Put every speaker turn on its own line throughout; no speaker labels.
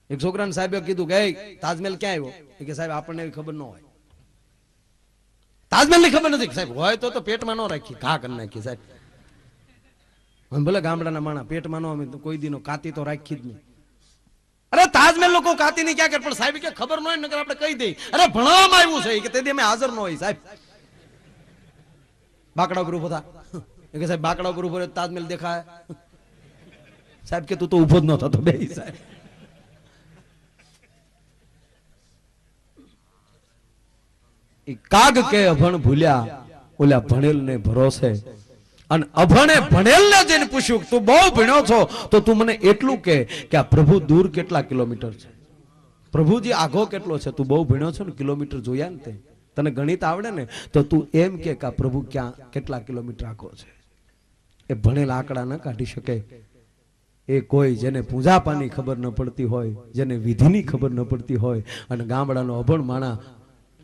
એક છોકરાને સાહેબે કીધું કે તાજમહેલ ક્યાં આવ્યો? કે સાહેબ આપણને એવી ખબર ન હોય. તાજમહેલ ની ખબર નથી. સાહેબ હોય તો પેટમાં ન રાખી, ઘા કરી નાખી. સાહેબ ભલે ગામડાના માણા પેટમાં ન અમે કોઈ દીનો કાતી તો રાખી જ નહીં. અરે તાજમહેલ લોકો કાતી ની ક્યાં કરે? પણ સાહેબ કે ખબર ન હોય નકર આપણે કહી દઈએ. અરે ભણવામાં આવ્યું છે કે તેથી અમે હાજર ન હોય. સાહેબ બાકડા ઉપર ઉભો થા. કે સાહેબ બાકડા ઉપર ઉભો તાજમહેલ દેખાય? સાહેબ કે તું તો ઉભો જ ન થતો બે. સાહેબ કાગ કે અભણ ભૂલ્યા ઓલા ભણેલ ને ભરોસે. અને અભણે ભણેલ ને જઈને પૂછ્યું તું બહુ ભણ્યો છો તો તું મને એટલું કે આ પ્રભુ દૂર કેટલા કિલોમીટર છે? પ્રભુજી આઘો કેટલો છે? તું બહુ ભણ્યો છો ને, કિલોમીટર જોયા ને તે, તને ગણિત આવડે ને તો તું એમ કે આ પ્રભુ ક્યાં કેટલા કિલોમીટર આઘો છે. એ ભણેલ આંકડા ન કાઢી શકે. એ કોઈ જેને પૂજાપાની ખબર ન પડતી હોય, જેને વિધિની ખબર ન પડતી હોય, અને ગામડાનો અભણ માણા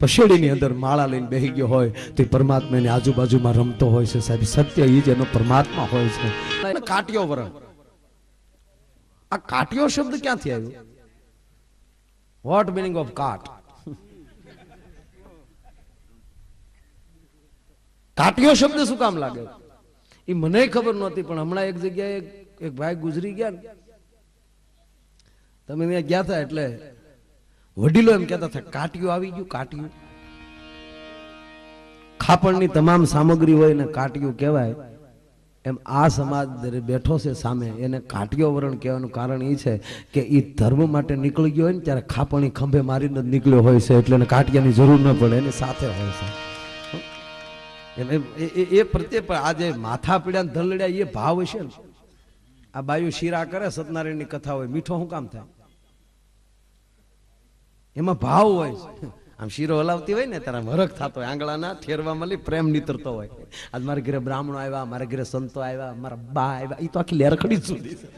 પશેડીની અંદર માળા લઈને બેહી ગયો હોય તો પરમાત્માની આજુબાજુમાં રમતો હોય છે. સાહેબ સત્ય એ જ એનો પરમાત્મા હોય છે. કાટિયો વરણ, આ કાટિયો શબ્દ ક્યાંથી આવ્યો? વોટ મીનિંગ ઓફ કાટ? કાટિયો શબ્દ શું કામ લાગે એ મને ખબર નહોતી. પણ હમણાં એક જગ્યાએ એક ભાઈ ગુજરી ગયા, તમે ત્યાં ગયા હતા એટલે વડીલો એમ કહેતા હતા કાટિયું આવી ગયું. કાટિયું ખાપણની તમામ સામગ્રી હોય ને કાટિયું કહેવાય. એમ આ સમાજ બેઠો છે સામે, એને કાટિયો વરણ કહેવાનું કારણ એ છે કે એ ધર્મ માટે નીકળી ગયો હોય ને ત્યારે ખાપણી ખંભે મારીને જ નીકળ્યો હોય છે, એટલે એને કાટિયાની જરૂર ન પડે, એની સાથે હોય છે. એ પ્રત્યે આજે માથા પીડ્યા ધલડ્યા એ ભાવ હશે ને. આ બાયુ શીરા કરે, સત્યનારાયણની કથા હોય, મીઠો શું કામ થાય? એમાં ભાવ હોય. આમ શીરો હલાવતી હોય ને ત્યારે હરખ થતો હોય, આંગળાના ઠેરવા મળી પ્રેમ નીતરતો હોય. આજ મારા ઘરે બ્રાહ્મણો આવ્યા, મારા ઘરે સંતો આવ્યા, મારા બા આવ્યા, એ તો આખી લેરખડી જ સુધી છે.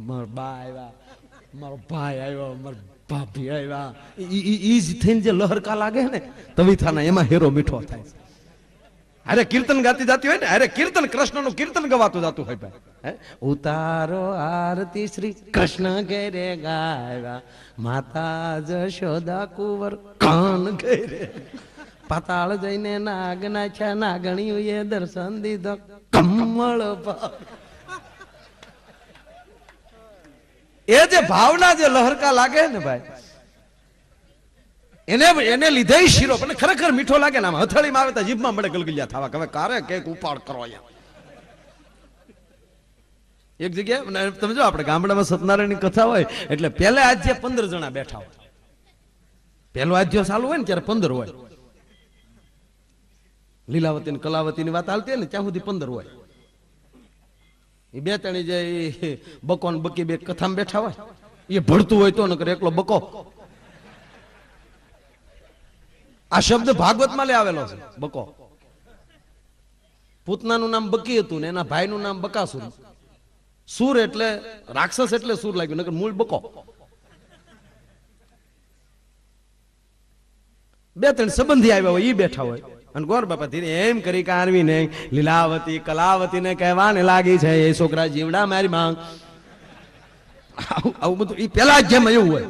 મારા બા આવ્યા, મારો ભાઈ આવ્યો, મારા ભાભી આવ્યા, ઈ જ થઈને જે લહરકા લાગે ને તવીથાના, એમાં હેરો મીઠો થાય. અરે કીર્તન ગાતી જાતી હોય ને, અરે કીર્તન કૃષ્ણનું કીર્તન ગવાતું જાતું હોય ભાઈ. ઉતારો આરતી શ્રી કૃષ્ણ ઘેરે ગાયા, માતા જશોદા કુંવર કાન ઘેરે, પાતાળ જઈને નાગ નાખ્યા, નાગણીઓએ દર્શન દીધો કમળ ભાવ. એ જે ભાવના જે લહરકા લાગે ને ભાઈ, એને લીધે શીરો પણ ખરેખર મીઠો લાગે ને. આમ હથેળીમાં આવે તો જીભમાં મળે ગલગલિયા થવા. હવે કારે કેક ઉપાડ કરો અહીંયા. એક જગ્યાએ તમે જો આપણે ગામડામાં સત્યનારાયણની કથા હોય એટલે પહેલા આજ્ય 15 જણા બેઠા હોય. પહેલો આજ્ય ચાલુ હોય ને ત્યારે 15 હોય. લીલાવતી ને કલાવતી ની વાત હાલતી હોય ને ત્યાં સુધી 15 હોય. એ બે ત્રણ જે બકો ને બકી બે કથામાં બેઠા હોય, એ ભળતું હોય તો નકર એકલો બકો. આ શબ્દ ભાગવતમાં લે આવેલો છે, બકો. પૂતનાનું નામ બકી હતું ને એના ભાઈનું નામ બકાસુર. સુર એટલે રાક્ષસ એટલે સુર લાગ્યું, નકર મૂળ બકો. બે ત્રણ સંબંધી આવ્યા હોય, ઈ બેઠા હોય, અને ગોર બાપા ધીરે એમ કરી કારવીને લીલાવતી કલાવતી ને કહેવાને લાગી છે, એ છોકરા જીવડા મારી માંગ. આવું બધું ઈ પેલા જેમ એવું હોય.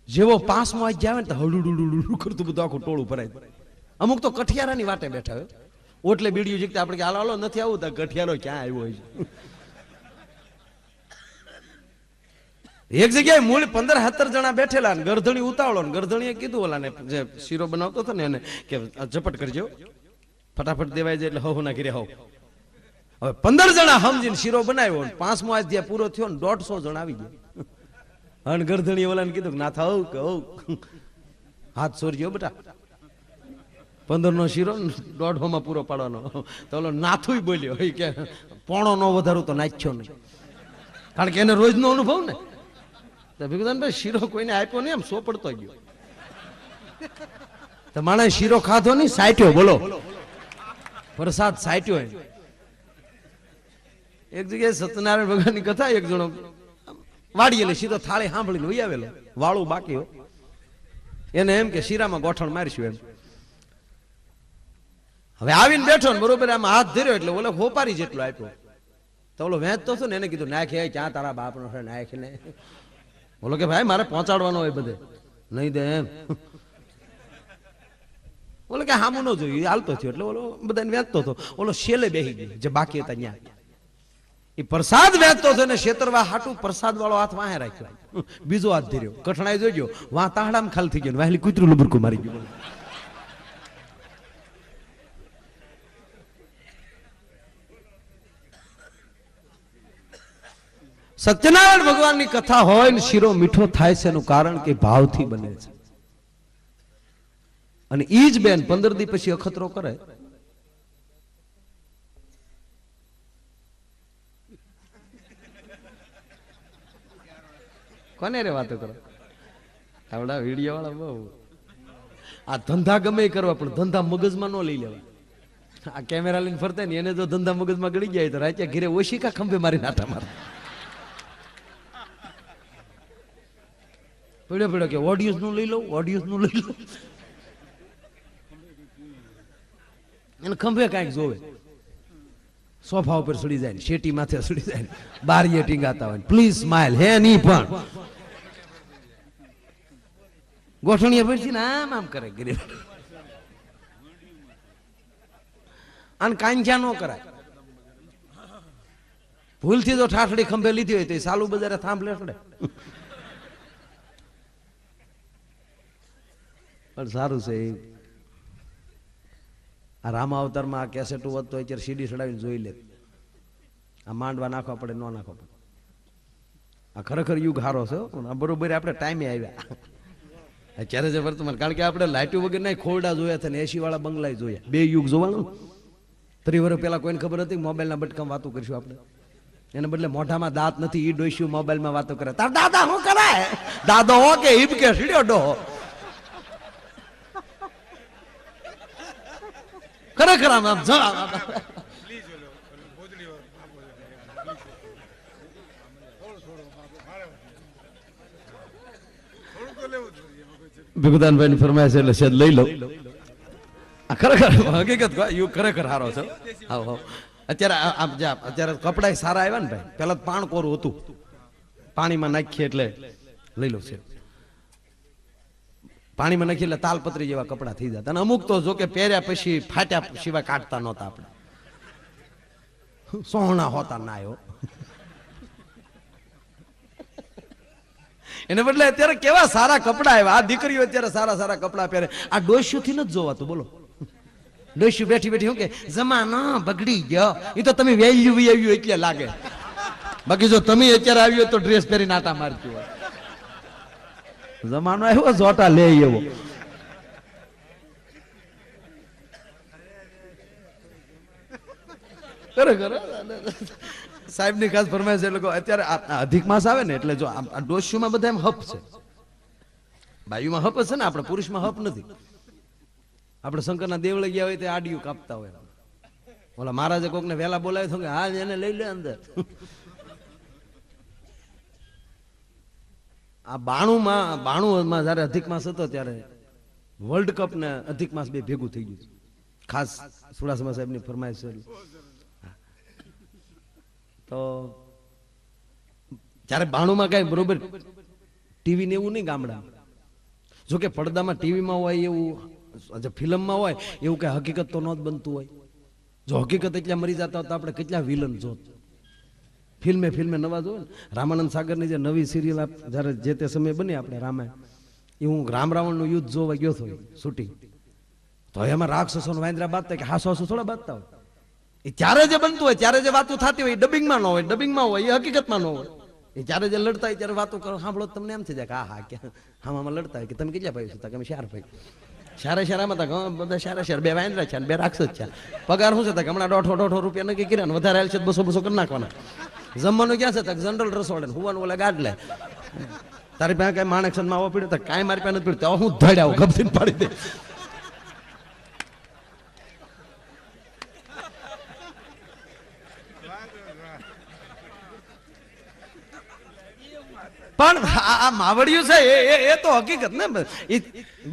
જેવો પાંચમો આજ આવે ને તો હડુડુડુડુ કરતું બધું આખું ટોળું ભરાય. અમુક તો કઠિયારાની વાટે બેઠા હોય, ઓટલે બીડીયું જીકતા આપણે કે હાલો નથી આવું તો કઠિયારો ક્યાં આવ્યો હોય છે. એક જગ્યાએ મૂળ 15-17 જણા બેઠેલા, ગરધણી ઉતાવળો, ગરધણીએ કીધું ઓલાને જે શીરો બનાવતો હતો ને એને કે ઝપટ કરજો, ફટાફટ દેવાય જાય એટલે હવ ના ઘરે હવ. હવે 15 જણા સમજીને શીરો બનાવ્યો, પાંચમો આજ જ્યાં પૂરો થયો ને 150 જણા આવી ગયા. અને ગરધણી ઓલાને કીધું કે ના થાવ કે હાથ સોરજો બેટા, 15 નો શીરો 150 માં પૂરો પાડવાનો. તો ઓલો નાથું બોલ્યો કે પોણો નો વધારું તો નાખ્યો નહીં, કારણ કે એને રોજ નો અનુભવ ને. ભીખુદાનભાઈ શીરો કોઈને આપ્યો નહીં, એમ સોપડતો ગયો. તો માણસ શીરો ખાધો નહીં, સાટ્યો. બોલો, પ્રસાદ સાટ્યો. એક જગ્યાએ સત્યનારાયણ ભગવાનની કથા, એક જણો વાડી એટલે શીરો થાળી સાંભળીને વહી આવેલો, વાળું બાકી. એને એમ કે શીરામાં ગોઠણ મારશું એમ. હવે આવીને બેઠો ને બરોબર આમ હાથ ધર્યો એટલે ઓલો હોપારી જેટલો આપ્યો તો ઓલો વેચતો હતો ને એને કીધું નાખે ક્યાં તારા બાપનો છે નાખ ને બોલો કે ભાઈ મારે પહોંચાડવાનો હોય બધે નહીં દે એમ બોલો કે હામું ન જોયું હાલતો થયો એટલે ઓલો બધાને વેચતો હતો ઓલો શેલે બેહી ગયો જે બાકી હતા ત્યાં એ પ્રસાદ વેચતો હતો ને શેતરવા હાટું પ્રસાદ વાળો હાથ વાહે રાખ્યો બીજો હાથ ધર્યો કઠણાઈ જોજો વાહ તાહડામાં ખાલી થઈ ગયો વાહેલી કૂતરું લુબરકું મારી ગયું સત્યનારાયણ ભગવાનની કથા હોય ને શીરો મીઠો થાય છે એનું કારણ કે ભાવથી બને છે અને ઈ જ બેન 15 દી પછી અખતરો કરે કોને રે વાતો કરો આવડા વિડીયો વાળા બહુ આ ધંધા ગમે કરવા પણ ધંધા મગજમાં ન લઈ લેવા આ કેમેરા લઈને ફરતા ને એને જો ધંધા મગજમાં ગળી જાય તો રાત્યા ઘરે ઓશિકા ખંભે મારી નાટા મારે પડ્યો પડ્યો કે ઓડિયન્સ નું લઈ લો ઓડિયન્સ નું લઈ લો એને ખંભે કાંઈક જોવે સોફા ઉપર સડી જાય શેટી માથે સડી જાય બારીએ ટીંગાતા હોય પ્લીઝ સ્માઇલ હે ની પણ ગોઠણીએ પડશે ને આમ આમ કરે ગરીબ અને કાંખ્યા નો કરાય ભૂલથી તો ઠાઠડી ખંભે લીધી હોય તો એ સાલું બજારે થાંભલે પડે પણ સારું છે આ રામા અવતારમાં આ કેસેટો વધતો અત્યારે સીડી ચડાવીને જોઈ લે આ માંડવા નાખવા પડે ન નાખવા પડે આ ખરેખર યુગ હારો છે આ બરોબર આપણે ટાઈમે આવ્યા અત્યારે જે વર્તમાન કારણ કે આપણે લાઇટો વગર ના ખોરડા જોયા હતા ને એસી વાળા બંગલા જોયા બે યુગ જોવાનું 30 વર્ષ પહેલા કોઈને ખબર હતી મોબાઈલના બટકામાં વાતો કરીશું આપણે એને બદલે મોઢામાં દાંત નથી ઈ ડોસ્યું મોબાઈલમાં વાતો કરે તાર દાદા શું કરાય દાદો હો કે ઈબ કે સીડ્યો ડો ખરેખર આમ ભીખુદાનભાઈ ની ફરમાઈશ એટલે સેજ લઈ લો ખરેખર હકીકત યુગ ખરેખર સારો છે અત્યારે કપડા સારા આવ્યા ને ભાઈ પેલા પાણ કોરું હતું પાણીમાં નાખીએ એટલે લઈ લો છે પાણીમાં નાખી એટલે તાલપત્રી જેવા કપડા થઈ જતા અને અમુક તો જો કે પહેર્યા પછી ફાટ્યા સિવાય કાઢતા નહોતા આપણે સોહણા હોતા ના આવ્યો એને બદલે અત્યારે કેવા સારા કપડા આવ્યા આ દીકરીઓ અત્યારે સારા સારા કપડા પહેરે આ ડોસ્યુ થી નથી જોવાતું બોલો ડોસ્યુ બેઠી બેઠી શું કે જમાનો બગડી ગયો એ તો તમે વેલ્યુ આવ્યું એટલે લાગે બાકી જો તમે અત્યારે આવ્યો તો ડ્રેસ પહેરીને આટા મારતી હોય જમાનો આવ્યો જોટા લે એવો ખરેખર સાહેબ ની ખાસ ફરમાઈશ છે લોકો અત્યારે અધિક માસ આવે ને એટલે જો આ ડોસ્યુમાં બધા એમ હપ છે બાયુમાં હપ છે ને આપણે પુરુષમાં હપ નથી આપણે શંકરના દેવળે ગયા હોય તે આડિયું કાપતા હોય ઓલા મહારાજે કોકને વેલા બોલાવે તો કે હા એને લઈ લે અંદર આ 92માં જયારે અધિક માસ હતો ત્યારે વર્લ્ડ કપ ને અધિક માસ બે ભેગું થઈ ગયું ખાસ સુડાસમા સાહેબ ની ફરમાઈશ છે તો જયારે 92માં કઈ બરોબર ટીવી ને એવું નહીં ગામડા જોકે પડદામાં ટીવીમાં હોય એવું ફિલ્મમાં હોય એવું કઈ હકીકત તો ન જ બનતું હોય જો હકીકત એટલા મરી જતા હોય તો આપણે કેટલા વિલન જોત ફિલ્મે નવા જોવે ને રામાનંદ સાગરની જે નવી સિરિયલ જયારે જે તે સમય બની આપણે રામાયણ એ હું રામ રાવણનું યુદ્ધ જોવા ગયો હતો શૂટિંગ તો એમાં રાક્ષસો વાંદરા બાંધતા કે હાસો થોડા બાંધતા હોય એ ત્યારે જે બનતું હોય ત્યારે જે વાતો થતી હોય ડબિંગમાં ન હોય ડબિંગમાં હોય એ હકીકતમાં ન હોય એ જ્યારે જે લડતા હોય ત્યારે વાતો કરો સાંભળો તમને એમ થઈ જાય કે હા કે આમાં લડતા હોય કે તમે કેટલા ભાઈ છો તમે 4 ભાઈ શારામાં હતા બધા શારા બે વાંદરા છે બે રાક્ષસ છે પગાર શું છે હમણાં 150 રૂપિયા નક્કી કર્યા વધારે આવેલ છે 200 કરી નાખવાના જમવાનું ક્યાં છે જનરલ રસોડે હુવાનું ઓલા ગાડલે તારી પાસે કઈ માણેક માં આવો પીડ્યો કાંઈ મારી પાસે નથી પીડ્યો હું ધડ્યા ગપથી પાડી દે પણ આ માવડિયું છે એ તો હકીકત ને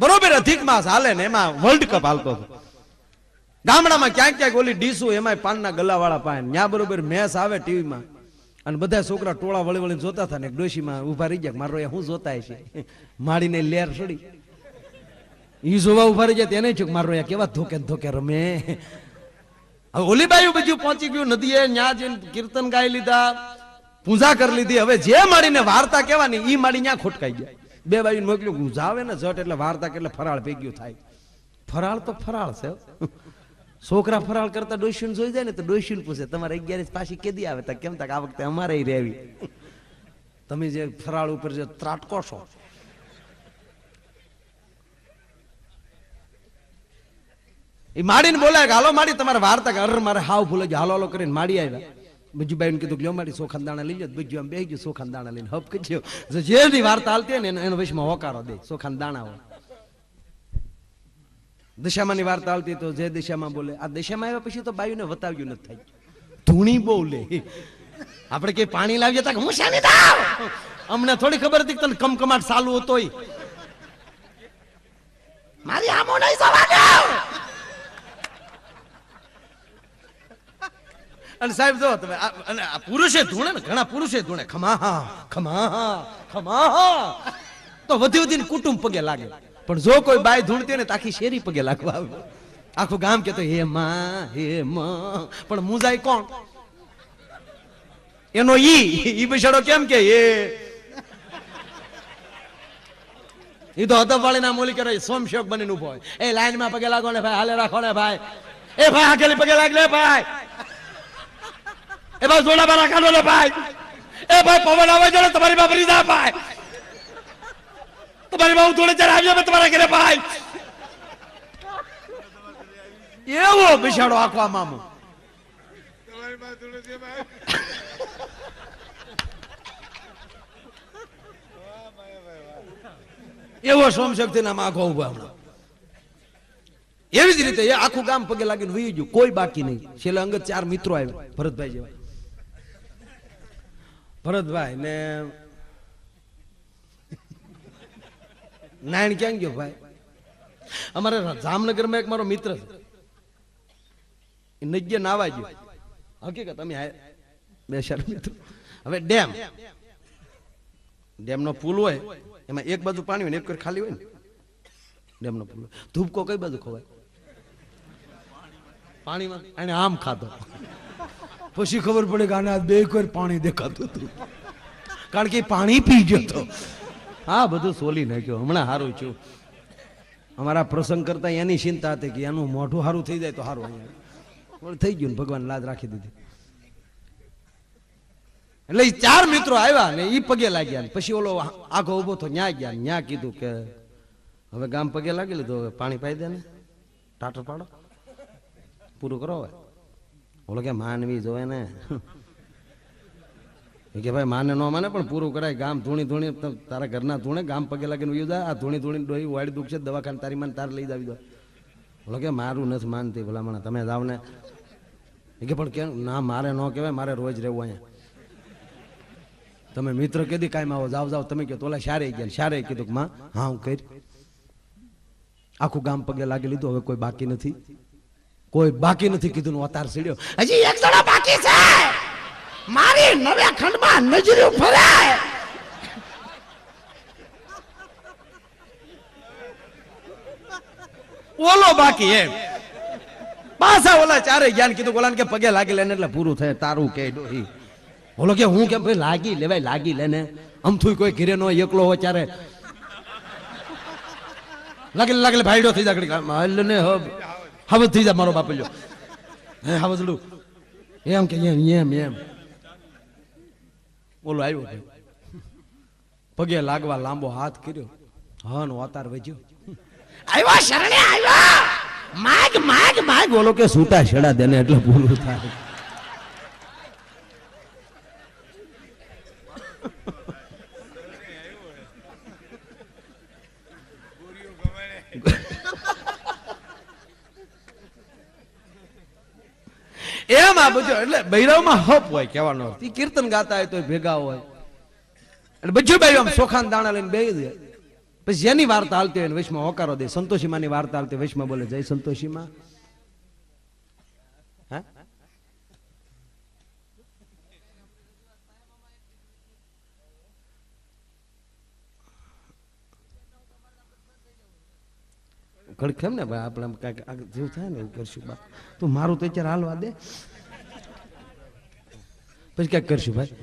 બરોબર અધિક માસ હાલે ને એમાં વર્લ્ડ કપ હાલતો હતો ગામડામાં ક્યાંક ક્યાંક ઓલી ડીસુ એમાં પાનના ગલ્લાવાળા પાન ન્યા બરોબર મેસ આવે ટીવીમાં અને બધા છોકરા ટોળા વળી વળીને જોતા હતા ને ડોશીમાં ઉભા રહી ગયા મારો હું જોતા છે માડીને લેર છોડી ઈ જોવા ઉભા રહી જાય એને છું મારો કેવા ધોકે ધોકે રમે. હવે ઓલી બાજુ બધું પહોંચી ગયું નદીએ ન્યા જઈને કીર્તન ગાઈ લીધા પૂજા કરી લીધી. હવે જે માડીને વાર્તા કહેવાની ઈ માડી ન્યા ખોટકાઈ ગયા. બે બાજુ મોકલ્યું જાવે ને જટ એટલે વાર્તા એટલે ફરાળ ભેગ્યું થાય. ફરાળ તો ફરાળ છે. છોકરા ફરાળ કરતા ડોશીને જોઈ જાય ને તો ડોશીને પૂછે તમારે 11 પાછી કેદી આવે તા કેમ તક આ વખતે અમારે રહેવી તમે જે ફરાળ ઉપર જે ત્રાટકો છો. એ માડીને બોલાય કે હાલો માડી તમારે વાર્તા કે અર મારે હાવ ભૂલે ગયો હાલો હાલો કરીને માડી આવ્યા. બીજું બાઈને કીધું લ્યો માડી ચોખા દાણા લઈ લો. બીજું આમ બેહી ગયું ચોખા દાણા લઈને હપ કીધું જેની વાર્તા હાલતી ને એનો વિશમાં હોકારો દે ચોખા દાણા હોય. દિશામાંની વાર્તા આવતી તો જે દિશામાં બોલે આ દિશામાં આવ્યા પછી તો બાયુને વતાવ્યું નથી થાય. ધૂણી બોલે આપણે કે પાણી લાવીએ તો હું શાની દાવ અમને થોડી ખબર હતી તને કમકમાટ ચાલુ હતો મારી આમો નહીં જવાનું. અને સાહેબ જો તમે પુરુષે ધૂણે ને ઘણા પુરુષે ધૂણે ખમા ખમા ખમા તો વધી વધીને કુટુંબ પગે લાગે. પણ જો કોઈ બાય ધૂણતી હોય ને આખી શેરી પગે લાગવા આવે. આખું ગામ કેતો હે માં પણ મુજાય કોણ એનો ઈ બિચારો કેમ કે ઈ તો હદપ વાળી ના મોલી કરે સોમશોક બનીને ઉભો હોય. એ લાઈન માં પગે લાગો ને ભાઈ હાલે રાખો ને ભાઈ એ ભાઈ આગળ પગે લાગ લે ભાઈ એ ભાઈ જોડા બારા કાઢો ને ભાઈ એ ભાઈ પવન આવે છે તમારી બાપ રીધા ભાઈ તમારી બાબુ થોડે ચાર આવ્યો તમારા ઘરે ભાઈ એવો બિચારો આખો મામો એવો સોમશક્તિ ના આખો ઉભા હમણાં. એવી જ રીતે એ આખું ગામ પગે લાગીને વહી ગયું કોઈ બાકી નહીં. છેલ્લે અંગત 4 મિત્રો આવ્યા ભરતભાઈ જેવા. ભરતભાઈ ને નાયણ ક્યાં ગયો ભાઈ અમારે જામનગરમાં એક મારો મિત્ર છે એ નજ્જે નાવા ગયો. હકીકત અમે બે ચાર મિત્રો. હવે ડેમ નો પુલ હોય એમાં એક બાજુ પાણી હોય ને એક ખાલી હોય ને ડેમ નો પુલ ધૂપકો કઈ બાજુ ખવાય પાણીમાં એને આમ ખાતો પછી ખબર પડે કે આને બે કોઈ પાણી દેખાતું હતું કારણ કે પાણી પી ગયો હતો. હા બધું સોલી નાખ્યો. હમણાં સારું છું. અમારા પ્રસંગ કરતા એની ચિંતા હતી કે એનું મોઢું સારું થઈ જાય તો સારું. અહીંયા થઈ ગયું ને ભગવાન લાજ રાખી દીધી. એટલે 4 મિત્રો આવ્યા ને ઈ પગે લાગ્યા. પછી ઓલો આગો ઉભો તો ન્યા ગયા. ન્યા કીધું કે હવે ગામ પગે લાગી લીધું હવે પાણી પાઈ દે ને ટાટર પાડો પૂરું કરો. હવે ઓલો કે માનવી જોવે ને કે ભાઈ માને ન માને પણ પૂરું કરાય. ગામ ધૂણી ધૂણી તારા ઘરના ધૂણે ગામ પગે લાગીને ઉયું જાય. આ ધૂણી ધૂણી ડોહી વાડી દુખ છે દવાખાને તારી માને તારે લઈ જાવી દો. બોલો કે મારું નથી માનતી ભલામણ તમે જાવ ને કે પણ કેમ ના મારે ન કહેવાય મારે રોજ રહેવું અહીંયા. તમે મિત્ર કીધી કાંઈ આવો જાવ જાવ તમે કહો તોલા શારે ગયા. શારે કીધું માં હા હું કરી આખું ગામ પગે લાગી લીધું. હવે કોઈ બાકી નથી કોઈ બાકી નથી કીધું અતાર સીડ્યો. હજી એક જણો બાકી છે મારી નવે ખંડમાં નજર્યું ફરાય. ઓલો બાકી એમ પાછા ઓલા 4 જ્ઞાન કીધું ઓલાને કે પગે લાગી લેને એટલે પૂરું થાય તારું કે ડોહી. ઓલો કે હું કેમ ભાઈ લાગી લેવાય લાગી લેને અમથું કોઈ ઘીરે નો એકલો હોય ત્યારે લાગી લાગી ભાઈડો થઈ જાય ને હવે થઈ જાય મારો બાપલ્યો હે હવે એમ કે એમ એમ ઓલો આવ્યો પગે લાગવા લાંબો હાથ કર્યો. હન અતાર વજ્યો આવ્યો શરણે આવ્યો માગ માગ માગ. ઓલો કે સૂતા છેડા દેને એટલે પૂરું થાય. એમ આ બધું એટલે બૈરાવમાં હપ હોય કહેવાનો અર્થ. ઈ કીર્તન ગાતા હોય તો ભેગા હોય એટલે બધું બાઈ આમ ચોખાના દાણા લઈને બેહી દે. પછી જેની વાર્તા હાલતી હોય વૈશમાં હોકારો દે. સંતોષીમાની વાર્તા હાલતી વૈશમાં બોલે જય સંતોષીમાં ઘડીક કેમ ને ભાઈ આપણે કાંઈક જેવું થાય ને એવું કરશું બા તું મારું તો અત્યારે હાલવા દે પછી ક્યાંક કરશું ભાઈ